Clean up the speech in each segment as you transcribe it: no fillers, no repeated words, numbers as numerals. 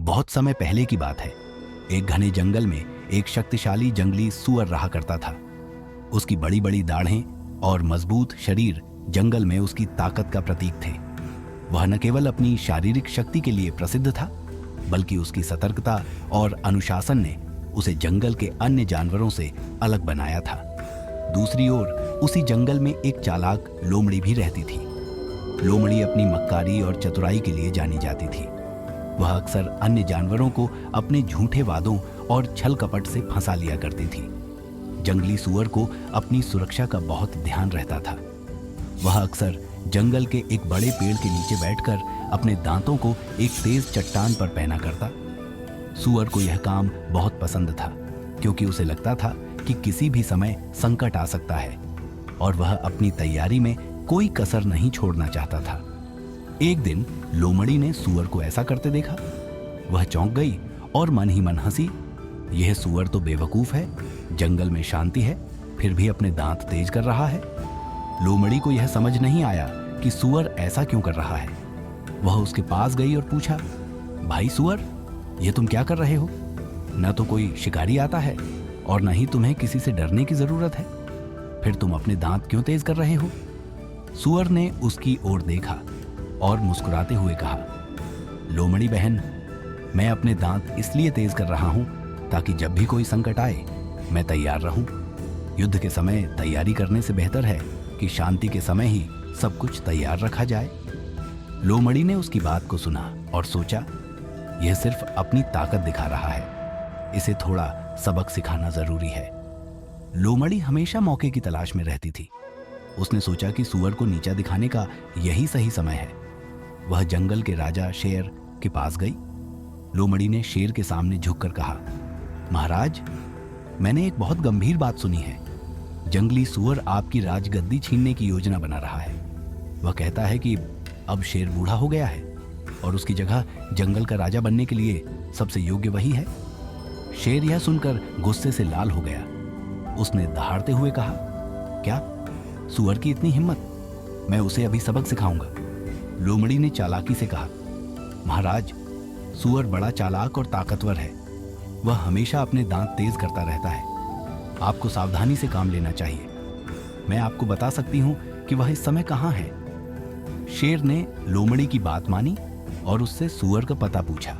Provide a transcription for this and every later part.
बहुत समय पहले की बात है। एक घने जंगल में एक शक्तिशाली जंगली सूअर रहा करता था। उसकी बड़ी बड़ी दाढ़ें और मजबूत शरीर जंगल में उसकी ताकत का प्रतीक थे। वह न केवल अपनी शारीरिक शक्ति के लिए प्रसिद्ध था, बल्कि उसकी सतर्कता और अनुशासन ने उसे जंगल के अन्य जानवरों से अलग बनाया था। दूसरी ओर उसी जंगल में एक चालाक लोमड़ी भी रहती थी। लोमड़ी अपनी मक्कारी और चतुराई के लिए जानी जाती थी। वह अक्सर अन्य जानवरों को अपने झूठे वादों और छल कपट से फंसा लिया करती थी। जंगली सूअर को अपनी सुरक्षा का बहुत ध्यान रहता था। वह अक्सर जंगल के एक बड़े पेड़ के नीचे बैठकर अपने दांतों को एक तेज चट्टान पर पहना करता। सूअर को यह काम बहुत पसंद था, क्योंकि उसे लगता था कि किसी भी समय संकट आ सकता है और वह अपनी तैयारी में कोई कसर नहीं छोड़ना चाहता था। एक दिन लोमड़ी ने सूअर को ऐसा करते देखा। वह चौंक गई और मन ही मन हंसी। यह सूअर तो बेवकूफ है, जंगल में शांति है, फिर भी अपने दांत तेज कर रहा है। लोमड़ी को यह समझ नहीं आया कि सूअर ऐसा क्यों कर रहा है। वह उसके पास गई और पूछा, भाई सूअर, यह तुम क्या कर रहे हो? न तो कोई शिकारी आता है और न ही तुम्हें किसी से डरने की जरूरत है, फिर तुम अपने दांत क्यों तेज कर रहे हो? सूअर ने उसकी ओर देखा और मुस्कुराते हुए कहा, लोमड़ी बहन, मैं अपने दांत इसलिए तेज कर रहा हूं ताकि जब भी कोई संकट आए मैं तैयार रहूं। युद्ध के समय तैयारी करने से बेहतर है कि शांति के समय ही सब कुछ तैयार रखा जाए। लोमड़ी ने उसकी बात को सुना और सोचा, यह सिर्फ अपनी ताकत दिखा रहा है, इसे थोड़ा सबक सिखाना जरूरी है। लोमड़ी हमेशा मौके की तलाश में रहती थी। उसने सोचा कि सूअर को नीचा दिखाने का यही सही समय है। वह जंगल के राजा शेर के पास गई। लोमड़ी ने शेर के सामने झुककर कहा, महाराज, मैंने एक बहुत गंभीर बात सुनी है। जंगली सूअर आपकी राजगद्दी छीनने की योजना बना रहा है। वह कहता है कि अब शेर बूढ़ा हो गया है और उसकी जगह जंगल का राजा बनने के लिए सबसे योग्य वही है। शेर यह सुनकर गुस्से से लाल हो गया। उसने दहाड़ते हुए कहा, क्या सूअर की इतनी हिम्मत? मैं उसे अभी सबक सिखाऊंगा। लोमड़ी ने चालाकी से कहा, महाराज, सूअर बड़ा चालाक और ताकतवर है। वह हमेशा अपने दांत तेज करता रहता है। आपको सावधानी से काम लेना चाहिए। मैं आपको बता सकती हूं कि वह इस समय कहां है। शेर ने लोमड़ी की बात मानी और उससे सूअर का पता पूछा।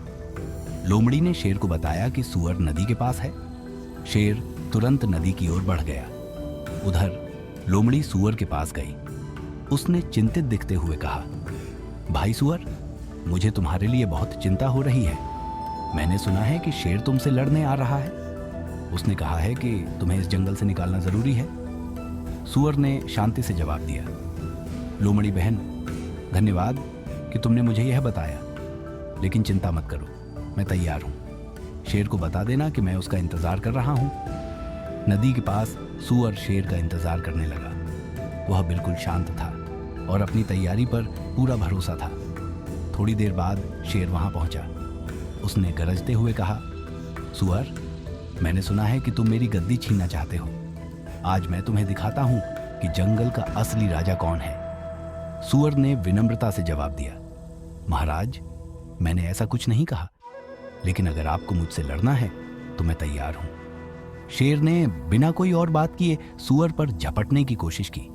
लोमड़ी ने शेर को बताया कि सूअर नदी के पास है। शेर तुरंत नदी की ओर बढ़ गया। उधर लोमड़ी सूअर के पास गई। उसने चिंतित दिखते हुए कहा, भाई सूअर, मुझे तुम्हारे लिए बहुत चिंता हो रही है। मैंने सुना है कि शेर तुमसे लड़ने आ रहा है। उसने कहा है कि तुम्हें इस जंगल से निकालना जरूरी है। सूअर ने शांति से जवाब दिया, लोमड़ी बहन, धन्यवाद कि तुमने मुझे यह बताया, लेकिन चिंता मत करो, मैं तैयार हूं। शेर को बता देना कि मैं उसका इंतजार कर रहा हूं। नदी के पास सूअर शेर का इंतजार करने लगा। वह बिल्कुल शांत था और अपनी तैयारी पर पूरा भरोसा था। थोड़ी देर बाद शेर वहां पहुंचा। उसने गरजते हुए कहा, सूअर, मैंने सुना है कि तुम मेरी गद्दी छीनना चाहते हो। आज मैं तुम्हें दिखाता हूं कि जंगल का असली राजा कौन है। सूअर ने विनम्रता से जवाब दिया, महाराज, मैंने ऐसा कुछ नहीं कहा, लेकिन अगर आपको मुझसे लड़ना है तो मैं तैयार हूं। शेर ने बिना कोई और बात किए सूअर पर झपटने की कोशिश की,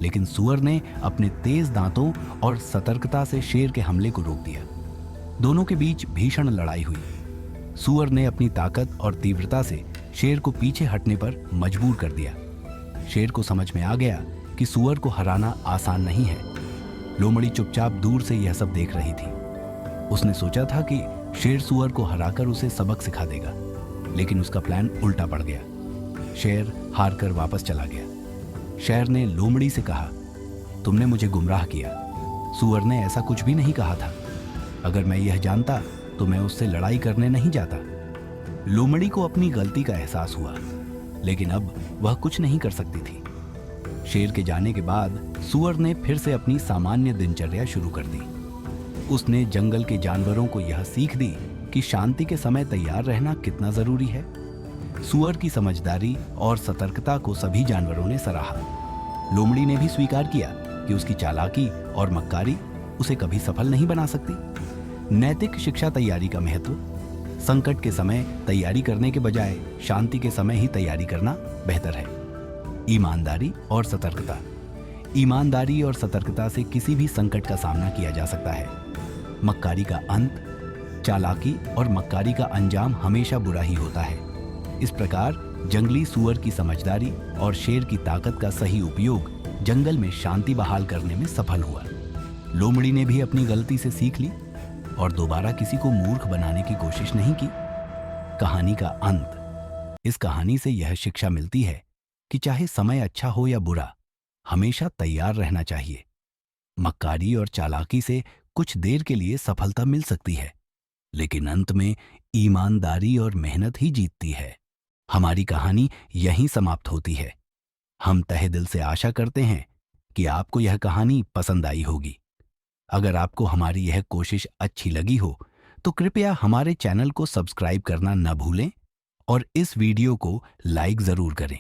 लेकिन सूअर ने अपने तेज दांतों और सतर्कता से शेर के हमले को रोक दिया। दोनों के बीच भीषण लड़ाई हुई। सूअर ने अपनी ताकत और तीव्रता से शेर को पीछे हटने पर मजबूर कर दिया। शेर को समझ में आ गया कि सूअर को हराना आसान नहीं है। लोमड़ी चुपचाप दूर से यह सब देख रही थी। उसने सोचा था कि शेर सूअर को हराकर उसे सबक सिखा देगा, लेकिन उसका प्लान उल्टा पड़ गया। शेर हार कर वापस चला गया। शेर ने लोमड़ी से कहा, तुमने मुझे गुमराह किया। सूअर ने ऐसा कुछ भी नहीं कहा था। अगर मैं यह जानता तो मैं उससे लड़ाई करने नहीं जाता। लोमड़ी को अपनी गलती का एहसास हुआ, लेकिन अब वह कुछ नहीं कर सकती थी। शेर के जाने के बाद सूअर ने फिर से अपनी सामान्य दिनचर्या शुरू कर दी। उसने जंगल के जानवरों को यह सीख दी कि शांति के समय तैयार रहना कितना जरूरी है। सूअर की समझदारी और सतर्कता को सभी जानवरों ने सराहा। लोमड़ी ने भी स्वीकार किया कि उसकी चालाकी और मक्कारी उसे कभी सफल नहीं बना सकती। नैतिक शिक्षा तैयारी का महत्व। संकट के समय तैयारी करने के बजाय शांति के समय ही तैयारी करना बेहतर है। ईमानदारी और सतर्कता। ईमानदारी और सतर्कता से किसी भी संकट का सामना किया जा सकता है। मक्कारी का अंत, चालाकी और मक्कारी का अंजाम हमेशा बुरा ही होता है। इस प्रकार जंगली सूअर की समझदारी और शेर की ताकत का सही उपयोग जंगल में शांति बहाल करने में सफल हुआ। लोमड़ी ने भी अपनी गलती से सीख ली और दोबारा किसी को मूर्ख बनाने की कोशिश नहीं की। कहानी का अंत। इस कहानी से यह शिक्षा मिलती है कि चाहे समय अच्छा हो या बुरा, हमेशा तैयार रहना चाहिए। मक्कारी और चालाकी से कुछ देर के लिए सफलता मिल सकती है, लेकिन अंत में ईमानदारी और मेहनत ही जीतती है। हमारी कहानी यहीं समाप्त होती है। हम तहे दिल से आशा करते हैं कि आपको यह कहानी पसंद आई होगी। अगर आपको हमारी यह कोशिश अच्छी लगी हो तो कृपया हमारे चैनल को सब्सक्राइब करना न भूलें और इस वीडियो को लाइक जरूर करें।